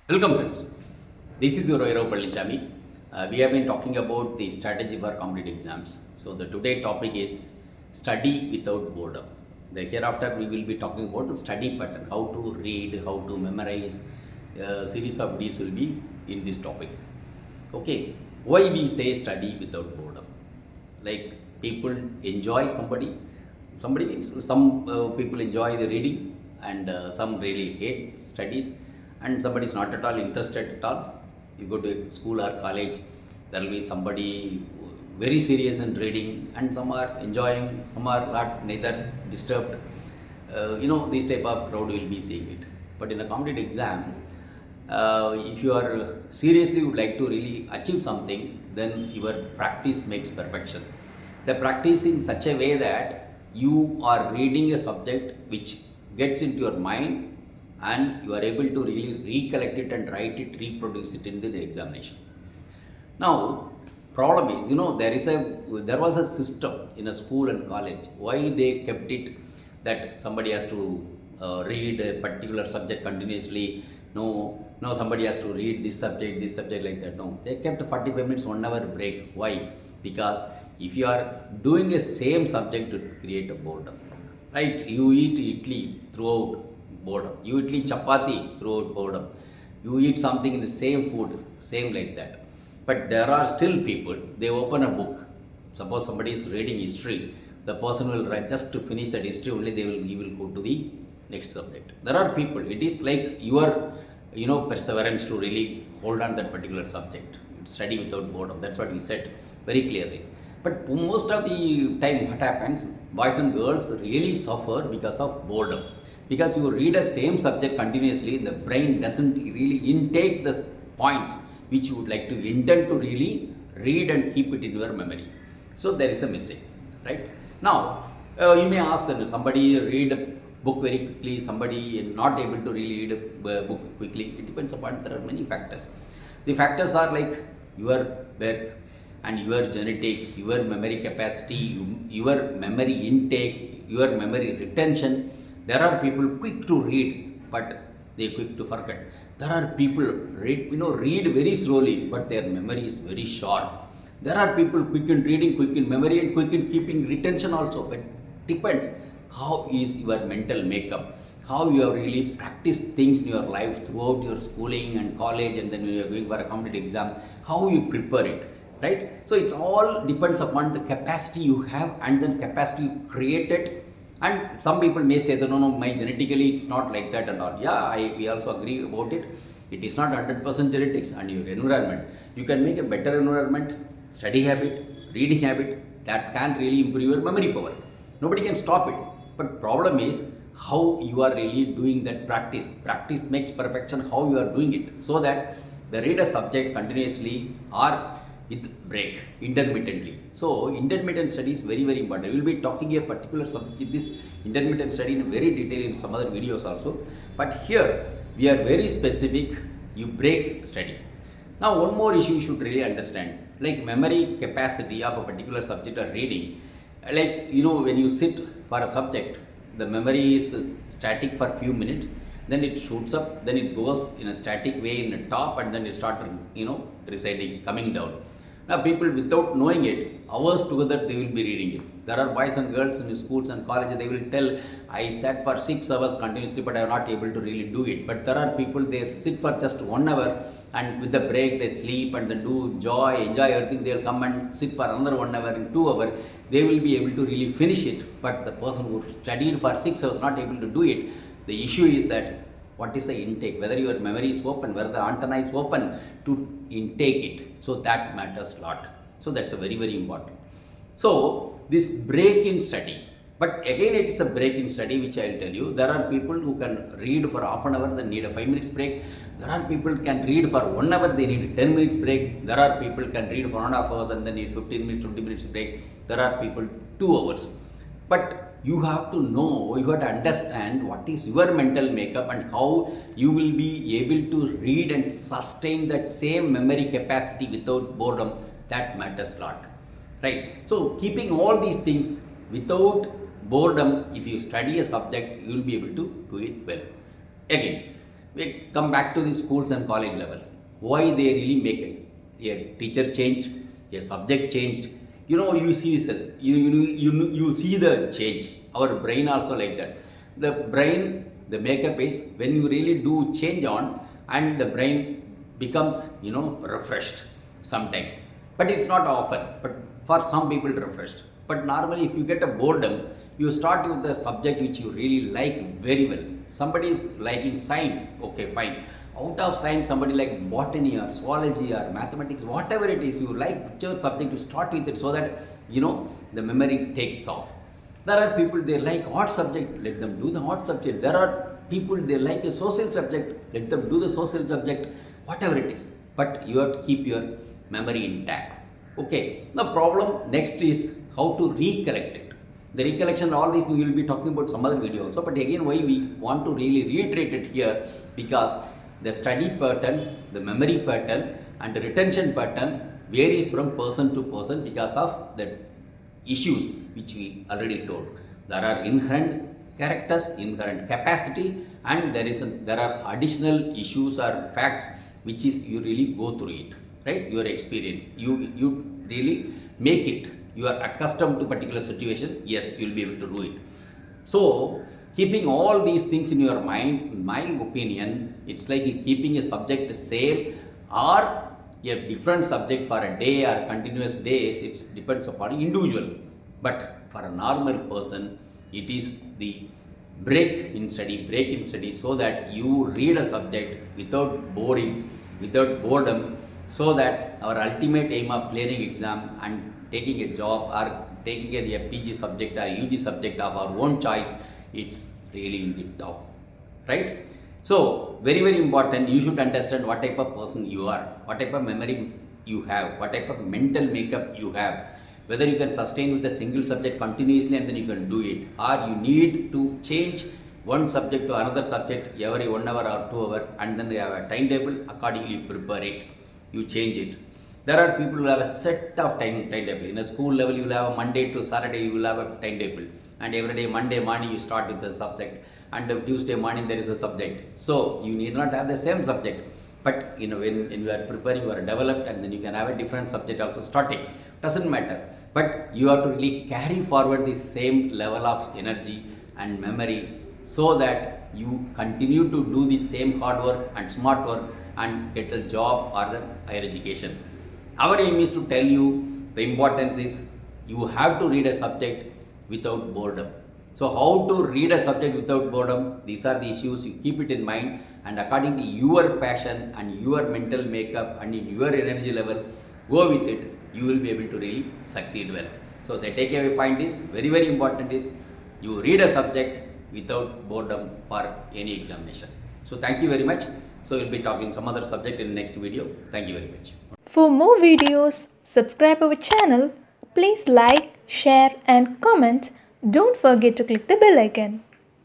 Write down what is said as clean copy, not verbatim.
Welcome friends. This is your Aero Pallichami. We have been talking about the strategy for competitive exams. So the today topic is study without boredom. The hereafter we will be talking about the study pattern, how to read, how to memorize. A series of these will be in this topic. Okay, why we say study without boredom? Like people enjoy somebody means some people enjoy the reading and some really hate studies and somebody is not at all interested at all. You go to school or college, there will be somebody very serious in reading and some are enjoying, some are not neither disturbed. This type of crowd will be seeing it. But in a competitive exam, if you are seriously would like to really achieve something, then your practice makes perfection. The practice in such a way that you are reading a subject which gets into your mind and you are able to really recollect it and write it, reproduce it in the examination. Now, problem is, there was a system in a school and college. Why they kept it that somebody has to read a particular subject continuously? No, somebody has to read this subject like that. No, they kept 45 minutes, 1 hour break. Why? Because if you are doing a same subject to create a boredom, right? You eat idli throughout boredom. You eat chapati throughout boredom. You eat something in the same food, same like that. But there are still people, they open a book. Suppose somebody is reading history, the person will write just to finish that history only he will go to the next subject. There are people, it is like your perseverance to really hold on that particular subject. Study without boredom. That's what he said very clearly. But most of the time what happens, boys and girls really suffer because of boredom. Because you read a same subject continuously, the brain doesn't really intake the points which you would like to intend to really read and keep it in your memory. So there is a mistake, right? Now, you may ask that somebody read a book very quickly, somebody not able to really read a book quickly. It depends upon, there are many factors. The factors are like your birth and your genetics, your memory capacity, your memory intake, your memory retention. There are people quick to read, but they quick to forget. There are people read very slowly, but their memory is very sharp. There are people quick in reading, quick in memory, and quick in keeping retention also. But depends how is your mental makeup, how you have really practiced things in your life throughout your schooling and college, and then when you are going for a competitive exam, how you prepare it, right? So it's all depends upon the capacity you have and then capacity you created. And some people may say that no, my genetically it's not like that and all. Yeah, we also agree about it. It is not 100% genetics and your environment. You can make a better environment, study habit, reading habit that can really improve your memory power. Nobody can stop it. But problem is how you are really doing that practice. Practice makes perfection, how you are doing it. So that the read a subject continuously or with break intermittently. So intermittent study is very, very important. We will be talking a particular this intermittent study in very detail in some other videos also. But here we are very specific. You break study. Now one more issue you should really understand, like memory capacity of a particular subject or reading. Like when you sit for a subject, the memory is static for few minutes, then it shoots up, then it goes in a static way in the top, and then it starts receding, coming down. Now people without knowing it, hours together they will be reading it. There are boys and girls in schools and colleges, they will tell, I sat for 6 hours continuously but I am not able to really do it. But there are people, they sit for just 1 hour and with the break they sleep and then enjoy everything. They will come and sit for another 1 hour and 2 hours. They will be able to really finish it. But the person who studied for 6 hours not able to do it. The issue is that what is the intake, whether your memory is open, whether the antenna is open to intake it. So that matters a lot. So that's a very, very important. So this break in study, but again it is a break in study which I will tell you. There are people who can read for half an hour, then need a 5 minutes break. There are people who can read for 1 hour, they need a 10 minutes break. There are people who can read for 1.5 hours and then need 15 minutes, 20 minutes break. There are people 2 hours. But you have to know, you have to understand what is your mental makeup and how you will be able to read and sustain that same memory capacity without boredom. That matters a lot, right? So keeping all these things without boredom, if you study a subject, you will be able to do it well. Again, We come back to the schools and college level. Why they really make a teacher changed, a subject changed. You see this, you see the change. Our brain also like that. The brain, the makeup is when you really do change on, and the brain becomes refreshed sometime. But it's not often. But for some people refreshed. But normally, if you get a boredom, you start with the subject which you really like very well. Somebody is liking science, okay, fine. Out of science, somebody likes botany or zoology or mathematics, whatever it is, you like whichever subject, to start with it so that the memory takes off. There are people they like art subject, let them do the art subject. There are people they like a social subject, let them do the social subject, whatever it is. But you have to keep your memory intact. Okay. The problem next is how to recollect it. The recollection, all these we will be talking about some other video also. But again, why we want to really reiterate it here, because the study pattern, the memory pattern, and the retention pattern varies from person to person because of the issues which we already told. There are inherent characters, inherent capacity, and there are additional issues or facts which is you really go through it, right? Your experience, you really make it. You are accustomed to particular situation, yes, you will be able to do it. So keeping all these things in your mind, in my opinion, it's like keeping a subject same or a different subject for a day or continuous days. It depends upon individual. But for a normal person, it is the break in study, so that you read a subject without boring, without boredom, so that our ultimate aim of clearing exam and taking a job or taking a PG subject or UG subject of our own choice, it's really in the top, right? So very, very important, you should understand what type of person you are, what type of memory you have, what type of mental makeup you have, whether you can sustain with a single subject continuously and then you can do it, or you need to change one subject to another subject every 1 hour or 2 hours, and then you have a timetable, accordingly you prepare it, you change it. There are people who have a set of timetable. In a school level, you will have a Monday to Saturday, you will have a timetable. And every day, Monday morning, you start with a subject. And Tuesday morning, there is a subject. So, you need not have the same subject. But, when you are preparing, you are developed, and then you can have a different subject also starting. Doesn't matter. But you have to really carry forward the same level of energy and memory, so that you continue to do the same hard work and smart work and get a job or the higher education. Our aim is to tell you the importance is you have to read a subject without boredom. So how to read a subject without boredom? These are the issues. You keep it in mind, and according to your passion and your mental makeup and in your energy level, go with it. You will be able to really succeed well. So the takeaway point is very, very important is you read a subject without boredom for any examination. So thank you very much. So we'll be talking some other subject in the next video. Thank you very much. For more videos, subscribe our channel. Please like, share and comment. Don't forget to click the bell icon.